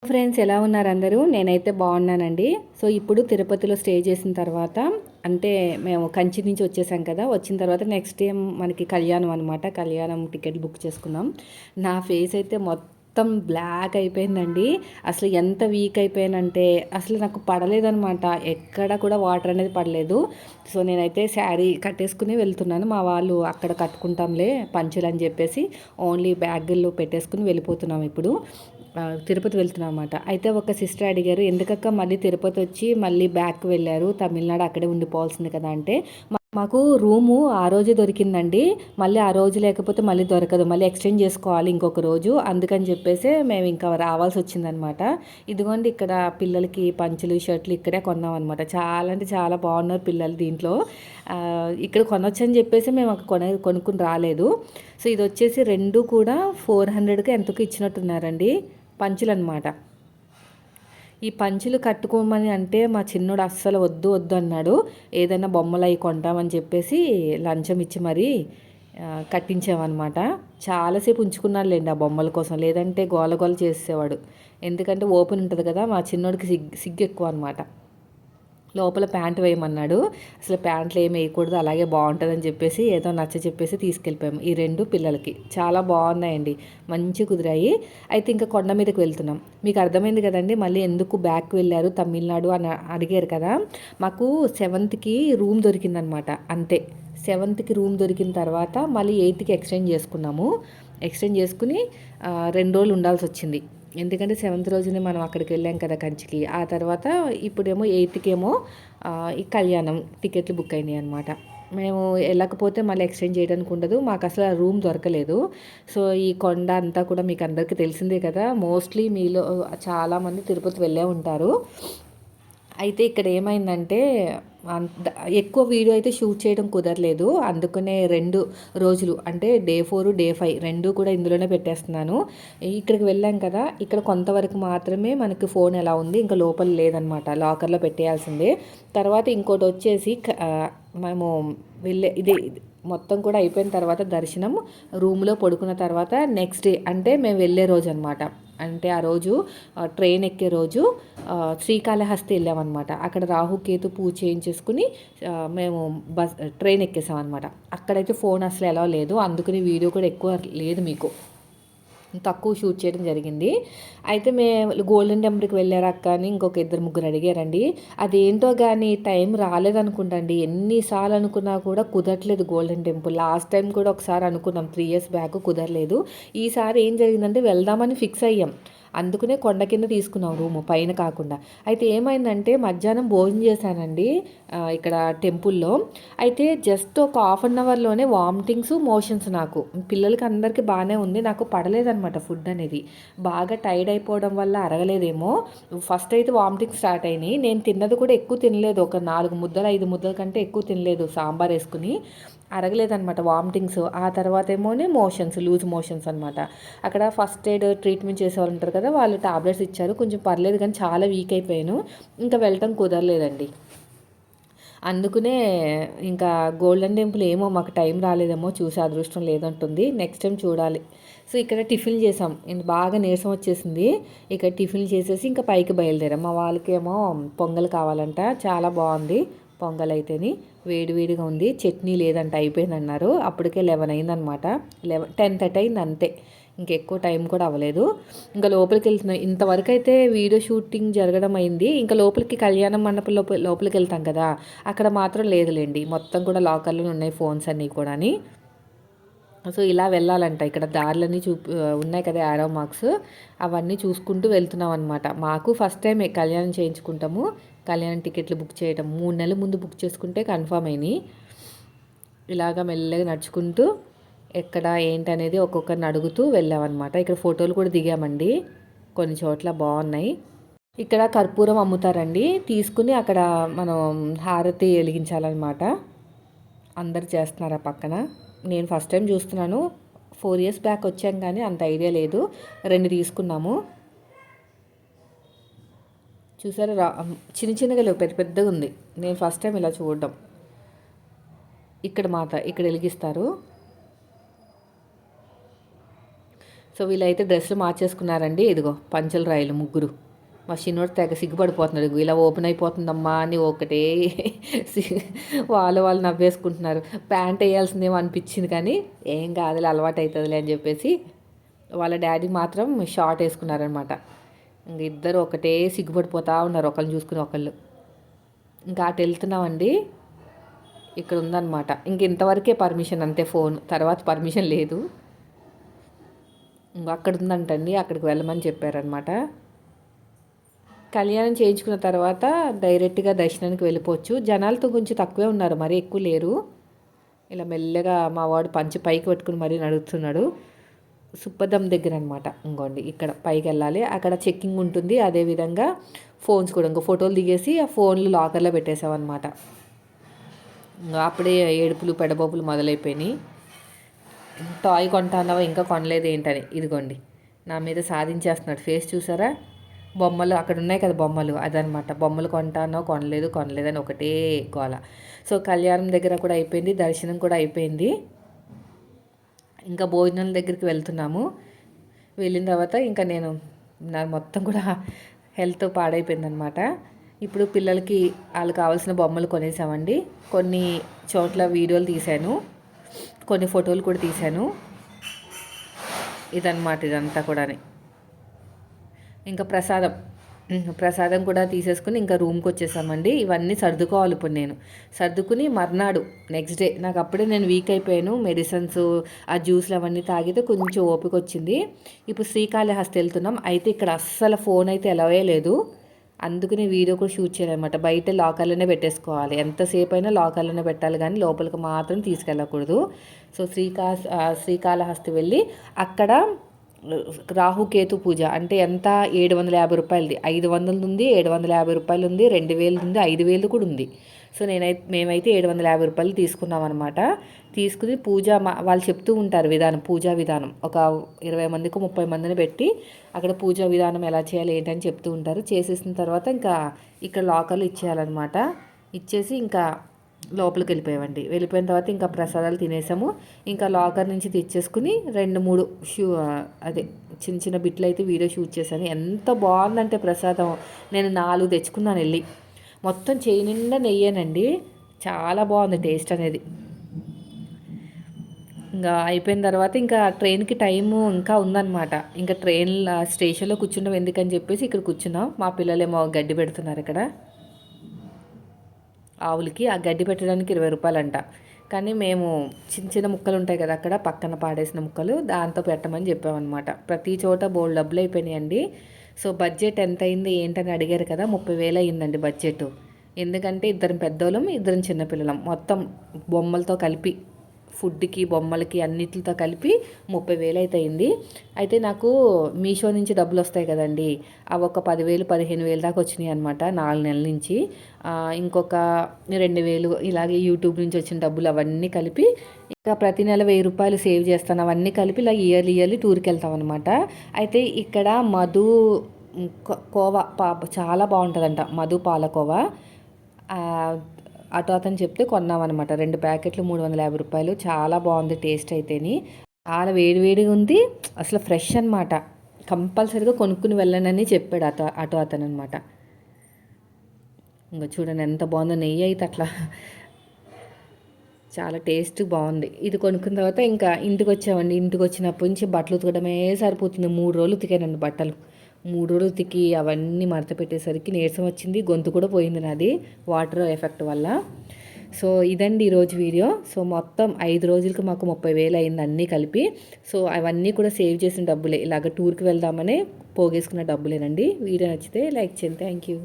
Friends ఎలా ఉన్నారు అందరూ? నేనైతే బాగున్నానండి. సో ఇప్పుడు తిరుపతిలో స్టే చేసిన తర్వాత అంటే మేము కంచి నుంచి వచ్చేసాం కదా. వచ్చిన తర్వాత నెక్స్ట్ టైం మనకి కళ్యాణం అనమాట. కళ్యాణం టికెట్ బుక్ చేసుకున్నాం. నా ఫేస్ అయితే మొత్తం బ్లాక్ అయిపోయిందండి. అసలు ఎంత వీక్ అయిపోయానంటే అసలు నాకు పడలేదనమాట. ఎక్కడ కూడా వాటర్ అనేది పడలేదు. సో నేనైతే శారీ కట్టేసుకుని వెళ్తున్నాను. మా వాళ్ళు అక్కడ కట్టుకుంటాంలే పంచులు అని చెప్పేసి ఓన్లీ బ్యాగుల్లో పెట్టేసుకుని వెళ్ళిపోతున్నాం ఇప్పుడు. తిరుపతి వెళ్తున్నాం అనమాట. అయితే ఒక సిస్టర్ అడిగారు, ఎందుకక్క మళ్ళీ తిరుపతి వచ్చి మళ్ళీ బ్యాక్ వెళ్ళారు, తమిళనాడు అక్కడే ఉండిపోవాల్సింది కదా అంటే, మాకు రూము ఆ రోజే దొరికిందండి. మళ్ళీ ఆ రోజు లేకపోతే మళ్ళీ దొరకదు, మళ్ళీ ఎక్స్చేంజ్ చేసుకోవాలి ఇంకొక రోజు. అందుకని చెప్పేసి మేము ఇంకా రావాల్సి వచ్చిందనమాట. ఇదిగోండి ఇక్కడ పిల్లలకి పంచులు షర్ట్లు ఇక్కడే కొన్నాం అనమాట. చాలా అంటే చాలా బాగున్నారు పిల్లలు దీంట్లో. ఇక్కడ కొనొచ్చని చెప్పేసి మేము అక్కడ కొనుక్కుని రాలేదు. సో ఇది వచ్చేసి రెండు కూడా 400కి ఎంతకు ఇచ్చినట్టున్నారండి పంచులు అనమాట. ఈ పంచులు కట్టుకోమని అంటే మా చిన్నోడు అస్సలు వద్దు వద్దు అన్నాడు. ఏదైనా బొమ్మలు అవి కొంటామని చెప్పేసి లంచం ఇచ్చి మరీ కట్టించామన్నమాట. చాలాసేపు ఉంచుకున్నాడులేండి ఆ బొమ్మల కోసం, లేదంటే గోల గోల చేసేవాడు. ఎందుకంటే ఓపెన్ ఉంటుంది కదా, మా చిన్నోడికి సిగ్గు ఎక్కువ అనమాట. లోపల ప్యాంట్ వేయమన్నాడు. అసలు ప్యాంట్లు ఏమి వేయకూడదు, అలాగే బాగుంటుందని చెప్పేసి ఏదో నచ్చ చెప్పేసి తీసుకెళ్ళిపోయాము. ఈ రెండు పిల్లలకి చాలా బాగున్నాయండి, మంచి కుదిరాయి. అయితే ఇంకా కొండ మీదకి వెళ్తున్నాం. మీకు అర్థమైంది కదండి మళ్ళీ ఎందుకు బ్యాక్ వెళ్ళారు తమిళనాడు అని అడిగారు కదా. మాకు 7th రూమ్ దొరికిందనమాట. అంతే 7th రూమ్ దొరికిన తర్వాత మళ్ళీ 8కి ఎక్స్చేంజ్ చేసుకున్నాము. ఎక్స్చేంజ్ చేసుకుని 2 రోజులు ఉండాల్సి వచ్చింది. ఎందుకంటే 7th రోజునే మనం అక్కడికి వెళ్ళాం కదా కంచికి. ఆ తర్వాత ఇప్పుడేమో 8కి ఈ కళ్యాణం టికెట్లు బుక్ అయినాయి అనమాట. మేము వెళ్ళకపోతే మళ్ళీ ఎక్స్చేంజ్ చేయడానికి ఉండదు, మాకు అసలు ఆ రూమ్ దొరకలేదు. సో ఈ కొండ అంతా కూడా మీకు అందరికీ తెలిసిందే కదా. మోస్ట్లీ మీలో చాలామంది తిరుపతి వెళ్ళే ఉంటారు. అయితే ఇక్కడ ఏమైందంటే ఎక్కువ వీడియో అయితే షూట్ చేయడం కుదరలేదు. అందుకనే 2 రోజులు అంటే డే 4 డే 5 రెండు కూడా ఇందులోనే పెట్టేస్తున్నాను. ఇక్కడికి వెళ్ళాం కదా, ఇక్కడ కొంతవరకు మాత్రమే మనకి ఫోన్ ఎలా ఉంది, ఇంకా లోపల లేదనమాట, లాకర్లో పెట్టేయాల్సిందే. తర్వాత ఇంకోటి వచ్చేసి మేము ఇదే మొత్తం కూడా అయిపోయిన తర్వాత దర్శనం రూమ్లో పడుకున్న తర్వాత నెక్స్ట్ డే అంటే మేము వెళ్ళే రోజు అనమాట. అంటే ఆ రోజు ట్రైన్ ఎక్కే రోజు శ్రీకాళహస్తి వెళ్ళామన్నమాట. అక్కడ రాహుకేతు పూజ చేయించేసుకుని మేము ట్రైన్ ఎక్కేసాం అనమాట. అక్కడైతే ఫోన్ అసలు ఎలా లేదు, అందుకని వీడియో కూడా ఎక్కువ లేదు, మీకు తక్కువ షూట్ చేయడం జరిగింది. అయితే మేము గోల్డెన్ టెంపుల్కి వెళ్ళారు అక్క అని ఇంకొక 2-3 అడిగారండి. అదేంటో కానీ టైం రాలేదనుకుంటండి. ఎన్నిసార్లు అనుకున్నా కూడా కుదరట్లేదు గోల్డెన్ టెంపుల్. లాస్ట్ టైం కూడా ఒకసారి అనుకున్నాం 3 years బ్యాక్, కుదరలేదు. ఈసారి ఏం జరిగిందంటే వెళ్దామని ఫిక్స్ అయ్యాం. అందుకనే కొండ కింద తీసుకున్నాం రూము, పైన కాకుండా. అయితే ఏమైందంటే మధ్యాహ్నం భోజనం చేశానండి ఇక్కడ టెంపుల్లో. అయితే జస్ట్ ఒక 1/2 hourలోనే వామిటింగ్స్ మోషన్స్. నాకు పిల్లలకి అందరికీ బాగానే ఉంది, నాకు పడలేదనమాట ఫుడ్ అనేది. బాగా టైర్డ్ అయిపోవడం వల్ల అరగలేదేమో. ఫస్ట్ అయితే వామిటింగ్స్ స్టార్ట్ అయినాయి. నేను తిన్నది కూడా ఎక్కువ తినలేదు, ఒక 4 ముద్దలు 5 ముద్దల కంటే ఎక్కువ తినలేదు సాంబార్ వేసుకుని. అరగలేదనమాట వామిటింగ్స్. ఆ తర్వాత ఏమోనే మోషన్స్, లూజ్ మోషన్స్ అనమాట. అక్కడ ఫస్ట్ ఎయిడ్ ట్రీట్మెంట్ చేసేవాళ్ళు ఉంటారు కదా, వాళ్ళు టాబ్లెట్స్ ఇచ్చారు, కొంచెం పర్లేదు, కానీ చాలా వీక్ అయిపోయాను. ఇంకా వెళ్ళటం కుదరలేదండి. అందుకనే ఇంకా గోల్డెన్ టెంపుల్ ఏమో మాకు టైం రాలేదేమో, చూసే అదృష్టం లేదంటుంది. నెక్స్ట్ టైం చూడాలి. సో ఇక్కడ టిఫిన్ చేసాం, బాగా నీరసం వచ్చేసింది. ఇక్కడ టిఫిన్ చేసేసి ఇంకా పైకి బయలుదేరాం. మా వాళ్ళకేమో పొంగల్ కావాలంట, చాలా బాగుంది పొంగల్ అయితేని, వేడివేడిగా ఉంది. చట్నీ లేదంట, అయిపోయిందన్నారు. అప్పటికే 11 అయిందనమాట. 10:30 అయింది అంతే, ఇంకెక్కువ టైం కూడా అవ్వలేదు. ఇంకా లోపలికి వెళ్తున్నాం. ఇంతవరకు అయితే వీడియో షూటింగ్ జరగడం అయింది. ఇంకా లోపలికి కళ్యాణం మండపం లోపలికి వెళ్తాం కదా, అక్కడ మాత్రం లేదులేండి, మొత్తం కూడా లాకర్లో ఉన్నాయి ఫోన్స్ అన్నీ కూడా. సో ఇలా వెళ్ళాలంట. ఇక్కడ దారులన్నీ ఉన్నాయి కదా యారో మార్క్స్, అవన్నీ చూసుకుంటూ వెళ్తున్నాం అనమాట. మాకు ఫస్ట్ టైం కళ్యాణం చేయించుకుంటాము. కళ్యాణం టికెట్లు బుక్ చేయడం 3 నెలల ముందు బుక్ చేసుకుంటే కన్ఫర్మ్ అయినాయి. ఇలాగ మెల్లగా నడుచుకుంటూ ఎక్కడ ఏంటనేది ఒక్కొక్కరిని అడుగుతూ వెళ్ళామన్నమాట. ఇక్కడ ఫోటోలు కూడా దిగామండి, కొన్ని చోట్ల బాగున్నాయి. ఇక్కడ కర్పూరం అమ్ముతారండి, తీసుకుని అక్కడ మనం హారతి వెలిగించాలన్నమాట. అందరు చేస్తున్నారు ఆ పక్కన. నేను ఫస్ట్ టైం చూస్తున్నాను, 4 years బ్యాక్ వచ్చాం కానీ అంత ఐడియా లేదు. 2 తీసుకున్నాము. చూసారా, చిన్న చిన్నగా లేవు, పెద్ద పెద్దగా ఉంది. నేను ఫస్ట్ టైం ఇలా చూడడం. ఇక్కడ ఇక్కడ వెలిగిస్తారు. సో వీళ్ళైతే డ్రెస్సులు మార్చేసుకున్నారండి. ఇదిగో పంచల రాయలు ముగ్గురు. మా చిన్నోడు తెగ సిగ్గుపడిపోతున్నాడు. ఇలా ఓపెన్ అయిపోతుందమ్మా అని ఒకటే వాళ్ళు నవ్వేసుకుంటున్నారు. ప్యాంట్ వేయాల్సిందేమో అనిపించింది కానీ ఏం కాదులే, అలవాటు అవుతుందిలే అని చెప్పేసి వాళ్ళ డాడీ మాత్రం షార్ట్ వేసుకున్నారనమాట. ఇంక ఇద్దరు ఒకటే సిగ్గుపడిపోతూ ఉన్నారు ఒకళ్ళని చూసుకుని ఒకళ్ళు. ఇంకా అటు వెళ్తున్నామండి. ఇక్కడ ఉందన్నమాట. ఇంక ఇంతవరకే పర్మిషన్ అంతే, ఫోన్ తర్వాత పర్మిషన్ లేదు. అక్కడ ఉందంటండి, అక్కడికి వెళ్ళమని చెప్పారనమాట. కళ్యాణం చేయించుకున్న తర్వాత డైరెక్ట్గా దర్శనానికి వెళ్ళిపోవచ్చు. జనాలతో కొంచెం తక్కువే ఉన్నారు, మరీ ఎక్కువ లేరు. ఇలా మెల్లగా మా వాడు పంచి పైకి పెట్టుకుని మరీ నడుస్తున్నాడు. సుప్పదం దగ్గర అనమాట. ఇంకోండి ఇక్కడ పైకి వెళ్ళాలి, అక్కడ చెక్కింగ్ ఉంటుంది. అదేవిధంగా ఫోన్స్ కూడా, ఇంకా ఫోటోలు దిగేసి ఆ ఫోన్లు లాకర్లో పెట్టేసామన్నమాట. ఇంకా అప్పుడే ఏడుపులు పెడబోపులు మొదలైపోయినాయి. టాయ్ కొంటాన్నావా ఇంకా కొనలేదు ఏంటని. ఇదిగోండి నా మీద సాధించేస్తున్నాడు. ఫేస్ చూసారా, బొమ్మలు అక్కడ ఉన్నాయి కదా బొమ్మలు, అదనమాట. బొమ్మలు కొంటానో కొనలేదని ఒకటే గోల. సో కళ్యాణం దగ్గర కూడా అయిపోయింది, దర్శనం కూడా అయిపోయింది. ఇంకా భోజనాల దగ్గరికి వెళ్తున్నాము. వెళ్ళిన తర్వాత ఇంకా నా మొత్తం కూడా హెల్త్ పాడైపోయిందనమాట. ఇప్పుడు పిల్లలకి వాళ్ళు కావాల్సిన బొమ్మలు కొనేసామండి. కొన్ని చోట్ల వీడియోలు తీశాను, కొన్ని ఫోటోలు కూడా తీశాను. ఇదన్నమాట ఇదంతా కూడా. ఇంకా ప్రసాదం కూడా తీసేసుకుని ఇంకా రూమ్కి వచ్చేసామండి. ఇవన్నీ సర్దుకోవాలి ఇప్పుడు నేను. సర్దుకుని మర్నాడు నెక్స్ట్ డే నాకు అప్పుడే నేను వీక్ అయిపోయాను. మెడిసిన్స్ ఆ జ్యూస్లు అవన్నీ తాగితే కొంచెం ఓపిక వచ్చింది. ఇప్పుడు శ్రీకాళహస్తి వెళ్తున్నాం. అయితే ఇక్కడ అస్సలు ఫోన్ అయితే ఎలవే లేదు. అందుకని వీడియో కూడా షూట్ చేయాలన్నమాట. బయట లాకర్లోనే పెట్టేసుకోవాలి, ఎంతసేపు అయినా లాకర్లోనే పెట్టాలి, కానీ లోపలికి మాత్రం తీసుకెళ్ళకూడదు. సో శ్రీకాళహస్తి వెళ్ళి అక్కడ రాహుకేతు పూజ అంటే ఎంత, 750 రూపాయలది. 500 ఉంది, 750 రూపాయలు ఉంది, 2000 ఉంది, 5000 కూడా ఉంది. సో మేమైతే 750 రూపాయలు తీసుకున్నాం అనమాట. తీసుకుని పూజ వాళ్ళు చెప్తూ ఉంటారు పూజా విధానం. ఒక 20 మందికి 30 మందిని పెట్టి అక్కడ పూజా విధానం ఎలా చేయాలి ఏంటని చెప్తూ ఉంటారు. చేసేసిన తర్వాత ఇంకా ఇక్కడ లాకర్లు ఇచ్చేయాలన్నమాట. ఇచ్చేసి ఇంకా లోపలికి వెళ్ళిపోయిన తర్వాత ఇంకా ప్రసాదాలు తినేసాము. ఇంకా లాకర్ నుంచి తెచ్చేసుకుని 2-3 అదే చిన్న చిన్న బిట్లు అయితే వీడియో షూట్ చేశాను. ఎంత బాగుందంటే ప్రసాదం, నేను 4 తెచ్చుకున్నాను వెళ్ళి. మొత్తం చేయి నిండా నెయ్యేనండి, చాలా బాగుంది టేస్ట్ అనేది. ఇంకా అయిపోయిన తర్వాత ఇంకా ట్రైన్కి టైము ఇంకా ఉందన్నమాట. ఇంకా ట్రైన్ స్టేషన్లో కూర్చున్నాం ఎందుకని చెప్పేసి ఇక్కడ కూర్చున్నాం. మా పిల్లలేమో గడ్డి పెడుతున్నారు ఇక్కడ ఆవులకి. ఆ గడ్డి పెట్టడానికి 20 రూపాయలు అంట. కానీ మేము చిన్న చిన్న ముక్కలు ఉంటాయి కదా అక్కడ పక్కన పాడేసిన ముక్కలు, దాంతో పెట్టమని చెప్పామన్నమాట. ప్రతి చోట బోల్డ్ డబ్బులు అయిపోయినాయండి. సో బడ్జెట్ ఎంత అయింది ఏంటని అడిగారు కదా, 30,000 అయిందండి బడ్జెట్. ఎందుకంటే 2 పెద్దోళ్ళం 2 చిన్నపిల్లలం, మొత్తం బొమ్మలతో కలిపి ఫుడ్కి బొమ్మలకి అన్నిటితో కలిపి 30,000 అయితే అయింది. అయితే నాకు మీషో నుంచి డబ్బులు వస్తాయి కదండి, అవి ఒక 10,000 15,000 దాకా వచ్చినాయి అనమాట 4 నెలల నుంచి. ఇంకొక 2,000 ఇలాగే యూట్యూబ్ నుంచి వచ్చిన డబ్బులు అవన్నీ కలిపి ఇంకా ప్రతి నెల 1,000 రూపాయలు సేవ్ చేస్తాను. అవన్నీ కలిపి ఇలా ఇయర్లీ టూర్కి వెళ్తాం అనమాట. అయితే ఇక్కడ మధు కోవా చాలా బాగుంటుందంట, మధు పాలకోవా. అతను చెప్తే కొన్నామన్నమాట. 2 ప్యాకెట్లు 350 రూపాయలు. చాలా బాగుంది టేస్ట్ అయితేని, చాలా వేడివేడిగా ఉంది, అసలు ఫ్రెష్ అనమాట. కంపల్సరీగా కొనుక్కుని వెళ్ళనని చెప్పాడు అతను అనమాట. ఇంకా చూడండి ఎంత బాగుందో, నెయ్యి అయితే అట్లా చాలా టేస్ట్ బాగుంది. ఇది కొనుక్కున్న తర్వాత ఇంకా ఇంటికి వచ్చామండి. ఇంటికి వచ్చినప్పటి నుంచి బట్టలు ఉతకడమే సరిపోతుంది. 3 రోజులు ఉతికానండి బట్టలు. 3 రోజులు ఉతికి అవన్నీ మడత పెట్టేసరికి నీరసం వచ్చింది, గొంతు కూడా పోయింది నాది వాటర్ ఎఫెక్ట్ వల్ల. సో ఇదండి ఈరోజు వీడియో. సో మొత్తం 5 రోజులకి మాకు 30,000 అయింది అన్నీ కలిపి. సో అవన్నీ కూడా సేవ్ చేసిన డబ్బులే, ఇలాగ టూర్కి వెళ్దామని పోగేసుకున్న డబ్బులేనండి. వీడియో నచ్చితే లైక్ చేయండి. Thank you.